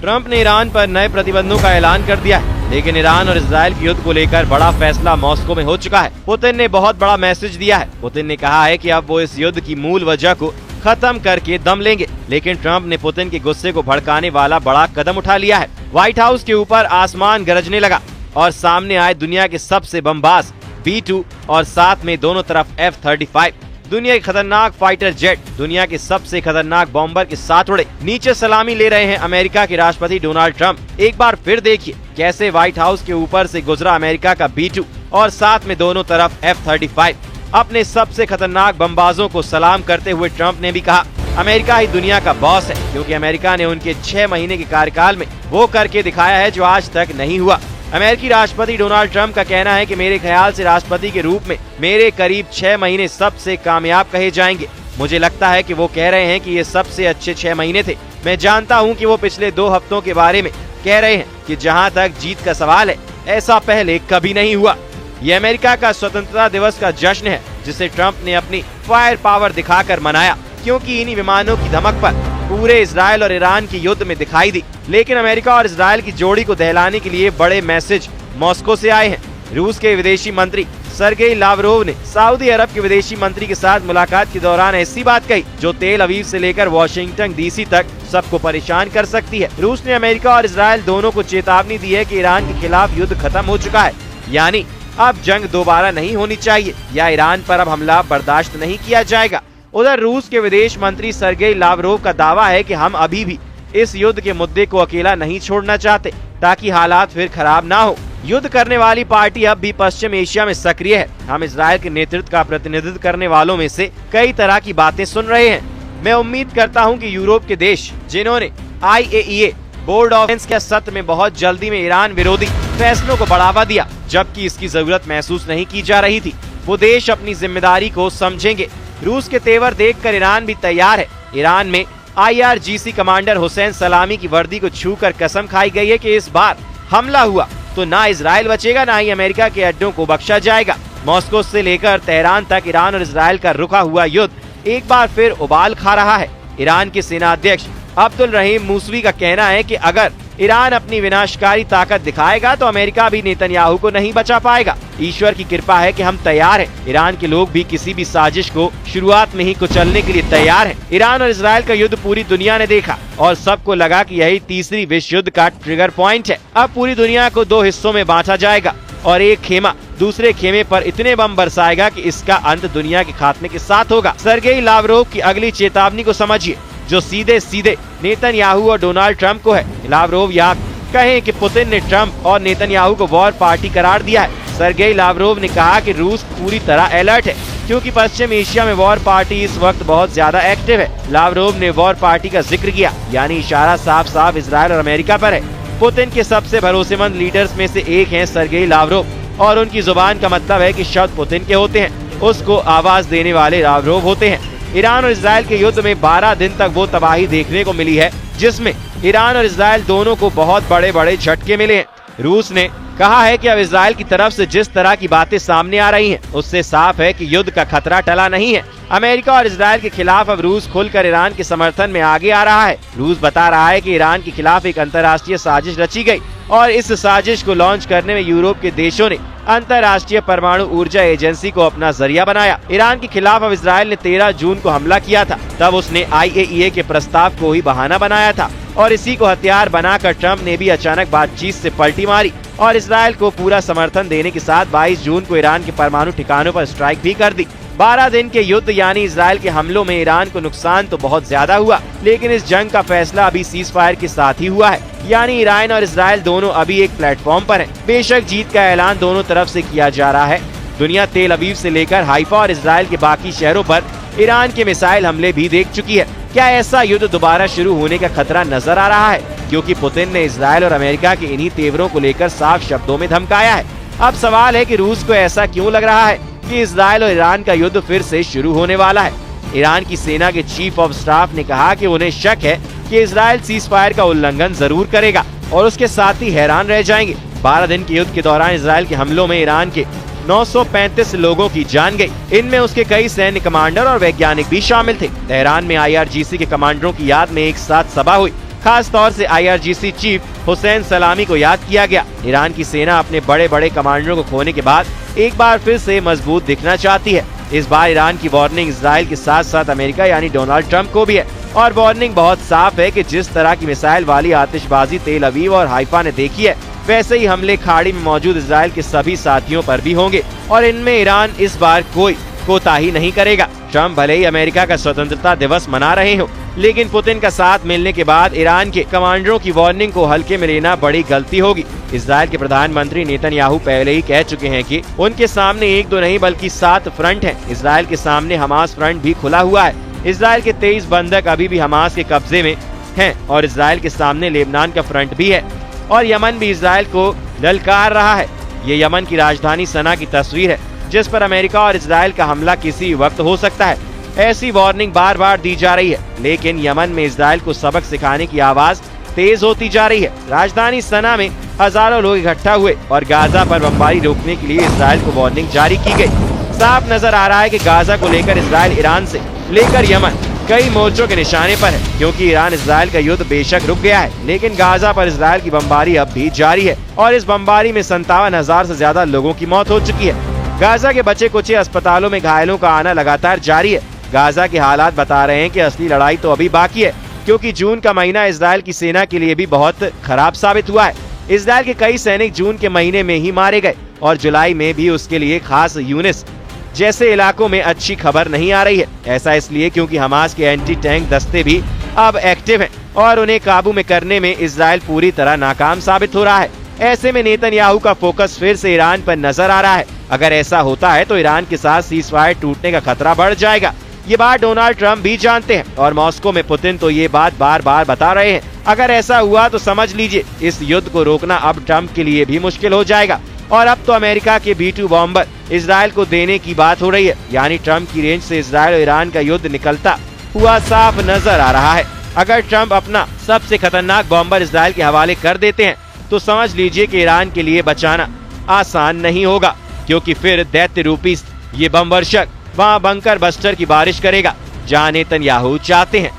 Trump ने Iran पर नए प्रतिबंधों का ऐलान कर दिया है, लेकिन ईरान और इजराइल के युद्ध को लेकर बड़ा फैसला मॉस्को में हो चुका है। पुतिन ने बहुत बड़ा मैसेज दिया है। पुतिन ने कहा है कि अब वो इस युद्ध की मूल वजह को खत्म करके दम लेंगे, लेकिन ट्रंप ने पुतिन के गुस्से को भड़काने वाला बड़ा कदम उठा लिया है। व्हाइट हाउस के ऊपर आसमान गरजने लगा और सामने आए दुनिया के सबसे बमबाज B-2 और साथ में दोनों तरफ F-35, दुनिया के खतरनाक फाइटर जेट, दुनिया के सबसे खतरनाक बॉम्बर के साथ उड़े। नीचे सलामी ले रहे हैं अमेरिका के राष्ट्रपति डोनाल्ड ट्रंप। एक बार फिर देखिए कैसे व्हाइट हाउस के ऊपर से गुजरा अमेरिका का B-2 और साथ में दोनों तरफ F-35। अपने सबसे खतरनाक बमबाजों को सलाम करते हुए ट्रंप ने भी कहा, अमेरिका ही दुनिया का बॉस है, क्योंकि अमेरिका ने उनके 6 महीने के कार्यकाल में वो करके दिखाया है जो आज तक नहीं हुआ। अमेरिकी राष्ट्रपति डोनाल्ड ट्रंप का कहना है कि मेरे ख्याल से राष्ट्रपति के रूप में मेरे करीब 6 महीने सबसे कामयाब कहे जाएंगे। मुझे लगता है कि वो कह रहे हैं कि ये सबसे अच्छे 6 महीने थे। मैं जानता हूं कि वो पिछले 2 हफ्तों के बारे में कह रहे हैं कि जहां तक जीत का सवाल है, ऐसा पहले कभी नहीं हुआ। ये अमेरिका का स्वतंत्रता दिवस का जश्न है, जिसे ट्रंप ने अपनी फायर पावर दिखाकर मनाया, क्योंकि इन्हीं विमानों की धमक पर पूरे इजराइल और ईरान की युद्ध में दिखाई दी। लेकिन अमेरिका और इजराइल की जोड़ी को दहलाने के लिए बड़े मैसेज मॉस्को से आए हैं। रूस के विदेशी मंत्री सर्गेई लावरोव ने सऊदी अरब के विदेशी मंत्री के साथ मुलाकात के दौरान ऐसी बात कही जो तेल अवीव से लेकर वाशिंगटन DC तक सबको परेशान कर सकती है। रूस ने अमेरिका और इजराइल दोनों को चेतावनी दी है कि ईरान के खिलाफ युद्ध खत्म हो चुका है, यानी अब जंग दोबारा नहीं होनी चाहिए या ईरान पर अब हमला बर्दाश्त नहीं किया जाएगा। उधर रूस के विदेश मंत्री सर्गेई लावरोव का दावा है कि हम अभी भी इस युद्ध के मुद्दे को अकेला नहीं छोड़ना चाहते, ताकि हालात फिर खराब ना हो। युद्ध करने वाली पार्टी अब भी पश्चिम एशिया में सक्रिय है। हम इजराइल के नेतृत्व का प्रतिनिधित्व करने वालों में से कई तरह की बातें सुन रहे हैं। मैं उम्मीद करता हूं कि यूरोप के देश जिन्होंने IAEA बोर्ड ऑफ डिफेंस के सत्र में बहुत जल्दी में ईरान विरोधी फैसलों को बढ़ावा दिया, जबकि इसकी जरूरत महसूस नहीं की जा रही थी, वो देश अपनी जिम्मेदारी को समझेंगे। रूस के तेवर देखकर ईरान भी तैयार है। ईरान में IRGC कमांडर हुसैन सलामी की वर्दी को छूकर कसम खाई गई है कि इस बार हमला हुआ तो ना इजराइल बचेगा, ना ही अमेरिका के अड्डों को बख्शा जाएगा। मॉस्को से लेकर तेहरान तक ईरान और इजराइल का रुका हुआ युद्ध एक बार फिर उबाल खा रहा है। ईरान के सेना अध्यक्ष अब्दुल रहीम मूसवी का कहना है कि अगर ईरान अपनी विनाशकारी ताकत दिखाएगा तो अमेरिका भी नेतन्याहू को नहीं बचा पाएगा। ईश्वर की कृपा है कि हम तैयार हैं। ईरान के लोग भी किसी भी साजिश को शुरुआत में ही कुचलने के लिए तैयार हैं। ईरान और इजराइल का युद्ध पूरी दुनिया ने देखा और सबको लगा कि यही तीसरी विश्व युद्ध का ट्रिगर पॉइंट है। अब पूरी दुनिया को 2 हिस्सों में बांटा जाएगा और एक खेमा दूसरे खेमे पर इतने बम बरसाएगा कि इसका अंत दुनिया के खात्मे के साथ होगा। सर्गेई लावरोव की अगली चेतावनी को समझिए, जो सीधे सीधे नेतन्याहू और डोनाल्ड ट्रंप को है। लावरोव यहाँ कहें कि पुतिन ने ट्रंप और नेतन्याहू को वॉर पार्टी करार दिया है। सर्गेई लावरोव ने कहा कि रूस पूरी तरह अलर्ट है, क्योंकि पश्चिम एशिया में वॉर पार्टी इस वक्त बहुत ज्यादा एक्टिव है। लावरोव ने वॉर पार्टी का जिक्र किया, यानी इशारा साफ साफ इजराइल और अमेरिका पर है। पुतिन के सबसे भरोसेमंद लीडर्स में से एक हैं सर्गेई लावरोव, और उनकी जुबान का मतलब है कि शब्द पुतिन के होते हैं, उसको आवाज देने वाले लावरोव होते हैं। ईरान और इजराइल के युद्ध में 12 दिन तक वो तबाही देखने को मिली है, जिसमें ईरान और इजराइल दोनों को बहुत बड़े बड़े झटके मिले हैं। रूस ने कहा है कि अब इजराइल की तरफ से जिस तरह की बातें सामने आ रही हैं, उससे साफ है कि युद्ध का खतरा टला नहीं है। अमेरिका और इजराइल के खिलाफ अब रूस खुलकर ईरान के समर्थन में आगे आ रहा है। रूस बता रहा है कि ईरान के खिलाफ एक अंतर्राष्ट्रीय साजिश रची गई और इस साजिश को लॉन्च करने में यूरोप के देशों ने अंतर्राष्ट्रीय परमाणु ऊर्जा एजेंसी को अपना जरिया बनाया। ईरान के खिलाफ अब इजराइल ने 13 जून को हमला किया था, तब उसने IAEA के प्रस्ताव को ही बहाना बनाया था और इसी को हथियार बनाकर ट्रंप ने भी अचानक बातचीत से पलटी मारी और इजराइल को पूरा समर्थन देने के साथ 22 जून को ईरान के परमाणु ठिकानों पर स्ट्राइक भी कर दी। 12 दिन के युद्ध यानी इजराइल के हमलों में ईरान को नुकसान तो बहुत ज्यादा हुआ, लेकिन इस जंग का फैसला अभी सीज फायर के साथ ही हुआ है, यानी ईरान और इजराइल दोनों अभी एक प्लेटफॉर्म पर हैं। बेशक जीत का ऐलान दोनों तरफ से किया जा रहा है। दुनिया तेल अवीव से लेकर हाइफा और इजराइल के बाकी शहरों पर ईरान के मिसाइल हमले भी देख चुकी है। क्या ऐसा युद्ध दोबारा शुरू होने का खतरा नजर आ रहा है? क्योंकि पुतिन ने इजराइल और अमेरिका के इन्हीं तेवरों को लेकर साफ शब्दों में धमकाया है। अब सवाल है कि रूस को ऐसा क्यों लग रहा है कि इजराइल और ईरान का युद्ध फिर से शुरू होने वाला है। ईरान की सेना के चीफ ऑफ स्टाफ ने कहा कि उन्हें शक है कि इजराइल सीज फायर का उल्लंघन जरूर करेगा और उसके साथ ही हैरान रह जाएंगे। 12 दिन के युद्ध के दौरान इजराइल के हमलों में ईरान के 935 लोगों की जान गई। इनमें उसके कई सैन्य कमांडर और वैज्ञानिक भी शामिल थे। तेहरान में IRGC के कमांडरों की याद में एक साथ सभा हुई। खास तौर से IRGC चीफ हुसैन सलामी को याद किया गया। ईरान की सेना अपने बड़े बड़े कमांडरों को खोने के बाद एक बार फिर से मजबूत दिखना चाहती है। इस बार ईरान की वार्निंग इजराइल के साथ साथ अमेरिका यानी डोनाल्ड ट्रंप को भी है और वार्निंग बहुत साफ है कि जिस तरह की मिसाइल वाली आतिशबाजी तेल अवीव और हाइफा ने देखी है, वैसे ही हमले खाड़ी में मौजूद इजराइल के सभी साथियों पर भी होंगे और इनमें ईरान इस बार कोई कोताही नहीं करेगा। ट्रंप भले ही अमेरिका का स्वतंत्रता दिवस मना रहे हो, लेकिन पुतिन का साथ मिलने के बाद ईरान के कमांडरों की वार्निंग को हल्के में लेना बड़ी गलती होगी। इजराइल के प्रधानमंत्री नेतन्याहू पहले ही कह चुके हैं कि उनके सामने 1 2 नहीं बल्कि 7 फ्रंट हैं। इजराइल के सामने हमास फ्रंट भी खुला हुआ है। इजराइल के 23 बंधक अभी भी हमास के कब्जे में हैं और इजराइल के सामने लेबनान का फ्रंट भी है और यमन भी इजराइल को ललकार रहा है। ये यमन की राजधानी सना की तस्वीर है जिस पर अमेरिका और इजराइल का हमला किसी वक्त हो सकता है। ऐसी वार्निंग बार बार दी जा रही है, लेकिन यमन में इजराइल को सबक सिखाने की आवाज तेज होती जा रही है। राजधानी सना में हजारों लोग इकट्ठा हुए और गाजा पर बमबारी रोकने के लिए इजराइल को वार्निंग जारी की गई। साफ नजर आ रहा है कि गाजा को लेकर इजराइल ईरान से लेकर यमन कई मोर्चों के निशाने पर है, क्योंकि ईरान इजराइल का युद्ध बेशक रुक गया है, लेकिन गाजा पर इजराइल की बमबारी अब भी जारी है और इस बमबारी में 57,000 से ज्यादा लोगों की मौत हो चुकी है। गाजा के बचे कुचे अस्पतालों में घायलों का आना लगातार जारी है। गाजा के हालात बता रहे हैं कि असली लड़ाई तो अभी बाकी है, क्योंकि जून का महीना इजराइल की सेना के लिए भी बहुत खराब साबित हुआ है। इजराइल के कई सैनिक जून के महीने में ही मारे गए और जुलाई में भी उसके लिए खास यूनिस जैसे इलाकों में अच्छी खबर नहीं आ रही है। ऐसा इसलिए क्योंकि हमास के एंटी टैंक दस्ते भी अब एक्टिव हैं और उन्हें काबू में करने में इजराइल पूरी तरह नाकाम साबित हो रहा है। ऐसे में नेतन्याहू का फोकस फिर से ईरान पर नजर आ रहा है। अगर ऐसा होता है तो ईरान के साथ सीजफायर टूटने का खतरा बढ़ जाएगा। ये बात डोनाल्ड ट्रंप भी जानते हैं और मॉस्को में पुतिन तो ये बात बार बार बता रहे हैं। अगर ऐसा हुआ तो समझ लीजिए इस युद्ध को रोकना अब ट्रंप के लिए भी मुश्किल हो जाएगा और अब तो अमेरिका के B-2 बॉम्बर इजराइल को देने की बात हो रही है। यानी ट्रंप की रेंज से इजराइल और ईरान का युद्ध निकलता हुआ साफ नजर आ रहा है। अगर ट्रंप अपना सबसे खतरनाक बॉम्बर इजराइल के हवाले कर देते हैं तो समझ लीजिए कि ईरान के लिए बचाना आसान नहीं होगा, क्योंकि फिर दैत्य रूपी ये बम वर्षक वहाँ बंकर बस्टर की बारिश करेगा जहाँ नेतन्याहू चाहते हैं।